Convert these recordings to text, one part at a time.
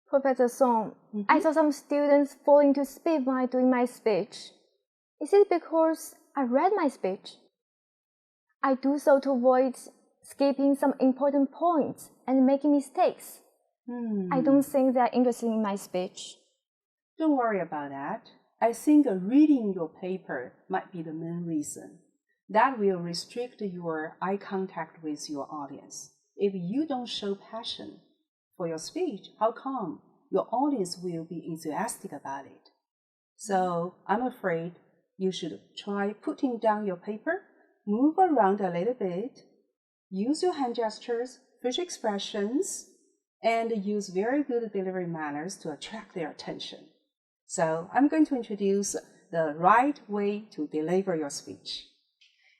Professor Song, I saw some students falling to speed while doing my speech. Is it because I read my speech? I do so to avoid skipping some important points and making mistakes. I don't think they are interested in my speech. Don't worry about that. I think reading your paper might be the main reason. That will restrict your eye contact with your audience. If you don't show passion for your speech, how come your audience will be enthusiastic about it? So I'm afraid you should try putting down your paper, move around a little bit, use your hand gestures, facial expressions, and use very good delivery manners to attract their attention. So I'm going to introduce the right way to deliver your speech.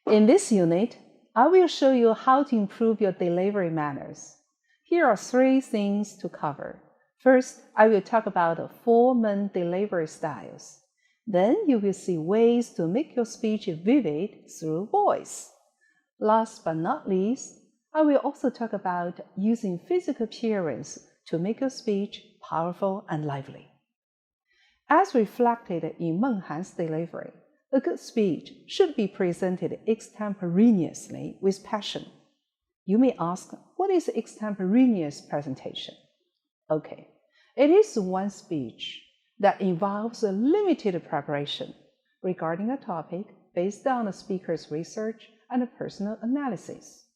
In this unit, I will show you how to improve your delivery manners. Here are 3 things to cover. First, I will talk about the 4 main delivery styles. Then you will see ways to make your speech vivid through voice. Last but not least, I will also talk about using physical appearance to make your speech powerful and lively. As reflected in Meng Han's delivery, a good speech should be presented extemporaneously with passion. You may ask, what is extemporaneous presentation? Okay, it is one speech that involves a limited preparation regarding a topic based on the speaker's research and personal analysis.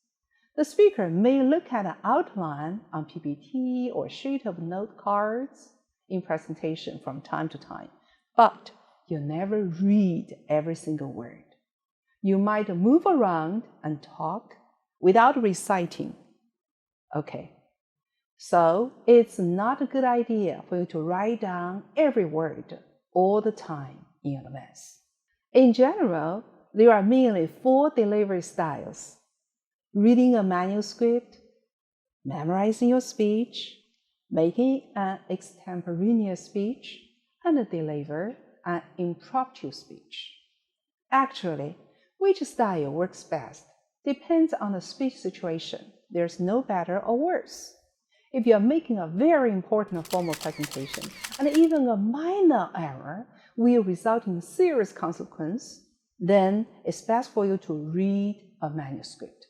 The speaker may look at an outline on PPT or sheet of note cards in presentation from time to time, but you never read every single word. You might move around and talk without reciting. Okay, so it's not a good idea for you to write down every word all the time in advance. In general, there are mainly 4 delivery styles: reading a manuscript, memorizing your speech, making an extemporaneous speech, and deliver an impromptu speech. Actually, which style works best depends on the speech situation. There's no better or worse. If you are making a very important formal presentation and even a minor error will result in serious consequence, then it's best for you to read a manuscript.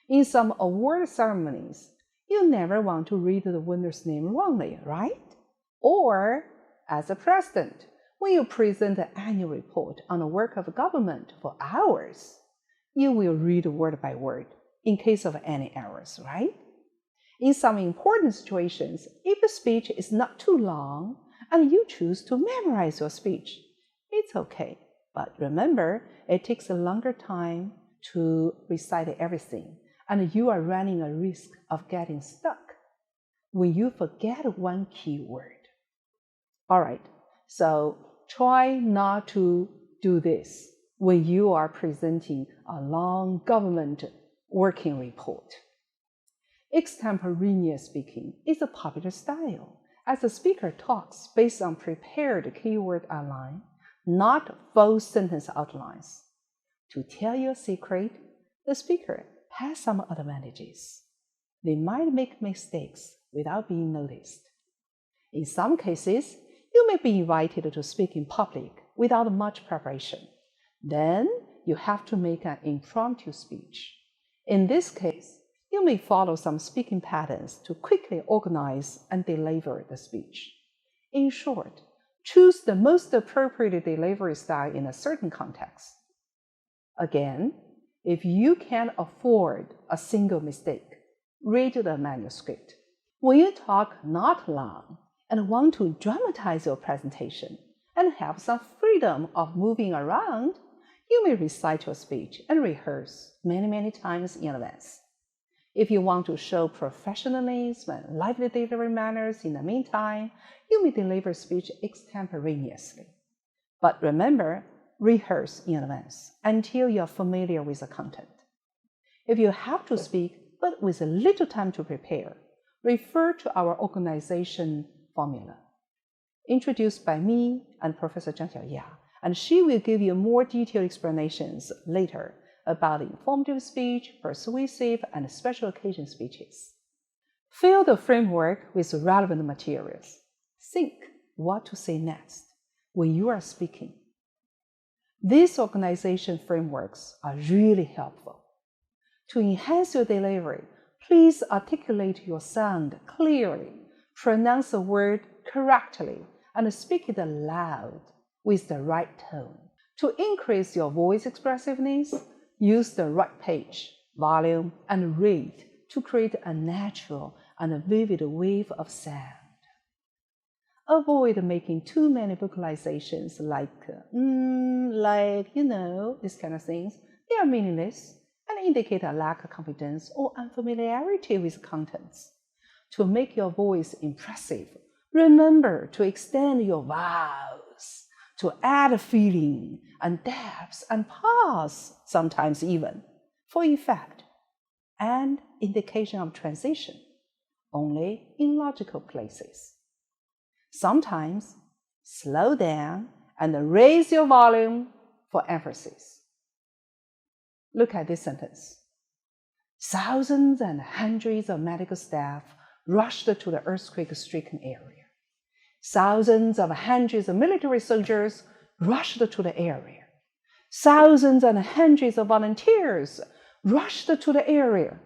In some award ceremonies, you never want to read the winner's name wrongly, right? Or, as a president, when you present the annual report on the work of government for hours, you will read word by word in case of any errors, right? In some important situations, if the speech is not too long and you choose to memorize your speech, it's okay. But remember, it takes a longer time to recite everything, and you are running a risk of getting stuck when you forget one key word. All right, so try not to do this when you are presenting a long government working report. Extemporaneous speaking is a popular style, as the speaker talks based on prepared keyword outline, not full sentence outlines. To tell you a secret, the speaker has some advantages. They might make mistakes without being noticed. In some cases, you may be invited to speak in public without much preparation. Then you have to make an impromptu speech. In this case, you may follow some speaking patterns to quickly organize and deliver the speech. In short, choose the most appropriate delivery style in a certain context. Again, if you can't afford a single mistake, read the manuscript. When you talk not long and want to dramatize your presentation and have some freedom of moving around, you may recite your speech and rehearse many times in advance. If you want to show professionalism and lively delivery manners in the meantime, you may deliver speech extemporaneously. But remember, rehearse in advance until you are familiar with the content. If you have to speak but with a little time to prepare, refer to our organization formula, introduced by me and Professor Zhang Xiaoya, and she will give you more detailed explanations later about informative speech, persuasive, and special occasion speeches. Fill the framework with relevant materials. Think what to say next when you are speaking. These organization frameworks are really helpful. To enhance your delivery, please articulate your sound clearly, pronounce a word correctly, and speak it aloud with the right tone. To increase your voice expressiveness, use the right pitch, volume, and rate to create a natural and vivid wave of sound. Avoid making too many vocalizations like, these kind of things. They are meaningless and indicate a lack of confidence or unfamiliarity with contents. To make your voice impressive, remember to extend your vowels, to add feeling and depth and pause, sometimes even, for effect and indication of transition, only in logical places. Sometimes slow down and raise your volume for emphasis. Look at this sentence. Thousands and hundreds of medical staff rushed to the earthquake-stricken area. Thousands of hundreds of military soldiers rushed to the area. Thousands and hundreds of volunteers rushed to the area.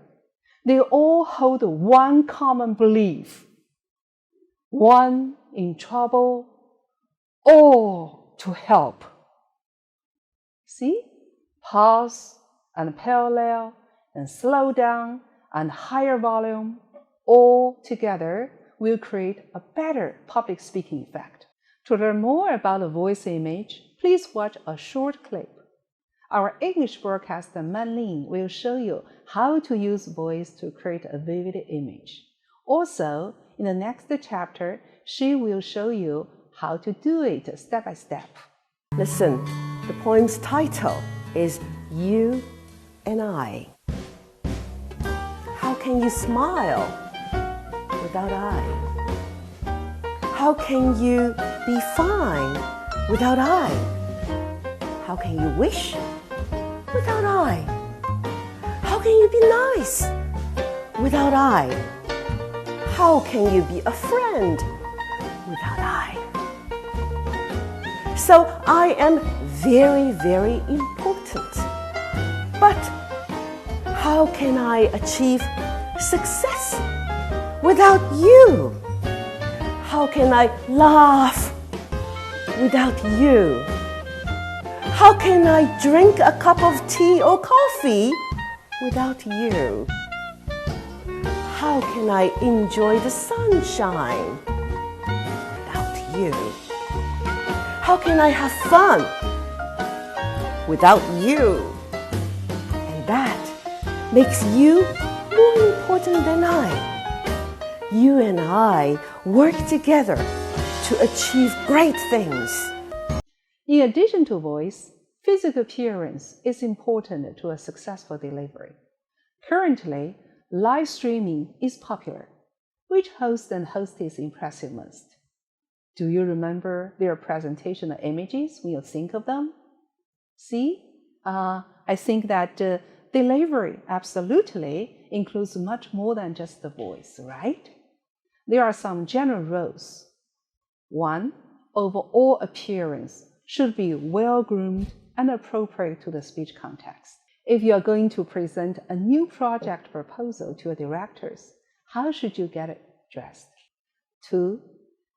They all hold one common belief. One in trouble, all to help. See? Pause and parallel and slow down and higher volume all together will create a better public speaking effect. To learn more about the voice image, please watch a short clip. Our English broadcaster Manlin will show you how to use voice to create a vivid image. Also, in the next chapter, she will show you how to do it step by step. Listen, the poem's title is You and I. How can you smile without I? How can you be fine without I? How can you wish without I? How can you be nice without I? How can you be a friend without I? So I am very, very important. But how can I achieve success without you? How can I laugh without you? How can I drink a cup of tea or coffee without you? How can I enjoy the sunshine without you? How can I have fun without you? And that makes you more important than I. You and I work together to achieve great things. In addition to voice, physical appearance is important to a successful delivery. Currently, live streaming is popular. Which host and hostess impressive most? Do you remember their presentation of images when you think of them? See, I think that delivery absolutely includes much more than just the voice, right? There are some general rules. 1. Overall appearance should be well-groomed and appropriate to the speech context. If you are going to present a new project proposal to your directors, how should you get it dressed? 2.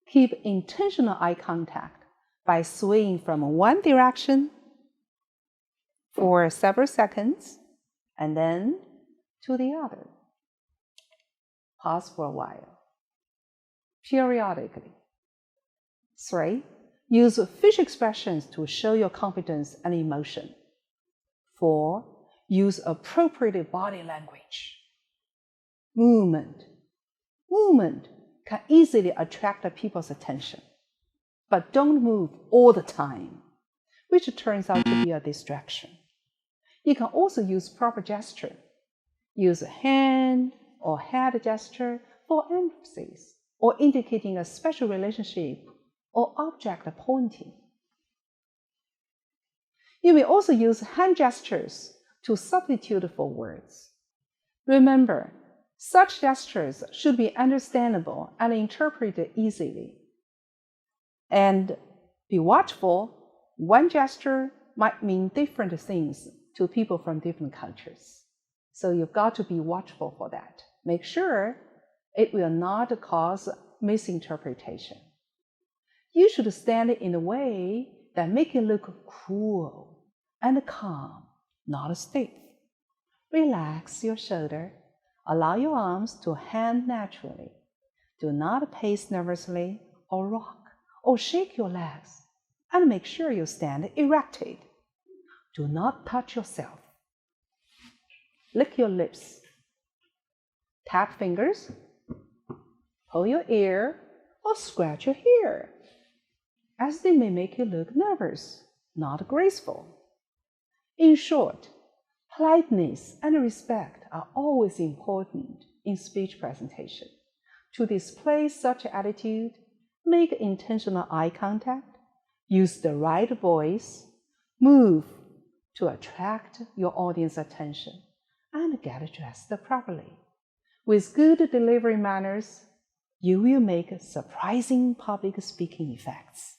Keep intentional eye contact by swaying from one direction for several seconds and then to the other. Pause for a while. Periodically. 3. Use facial expressions to show your confidence and emotion. 4. Use appropriate body language. Movement. Movement can easily attract people's attention, but don't move all the time, which turns out to be a distraction. You can also use proper gesture. Use a hand or head gesture for emphasis or indicating a special relationship or object pointing. You may also use hand gestures to substitute for words. Remember, Such gestures should be understandable and interpreted easily. And be watchful. One gesture might mean different things to people from different cultures. So you've got to be watchful for that. Make sure it will not cause misinterpretation. You should stand in a way that makes it look cool and calm, not stiff. Relax your shoulder. Allow your arms to hang naturally. Do not pace nervously or rock or shake your legs. And make sure you stand erected. Do not touch yourself. Lick your lips. Tap fingers. Pull your ear or scratch your hair, as they may make you look nervous, not graceful. In short, politeness and respect are always important in speech presentation. To display such attitude, make intentional eye contact, use the right voice, move to attract your audience attention, and get dressed properly. With good delivery manners, you will make surprising public speaking effects.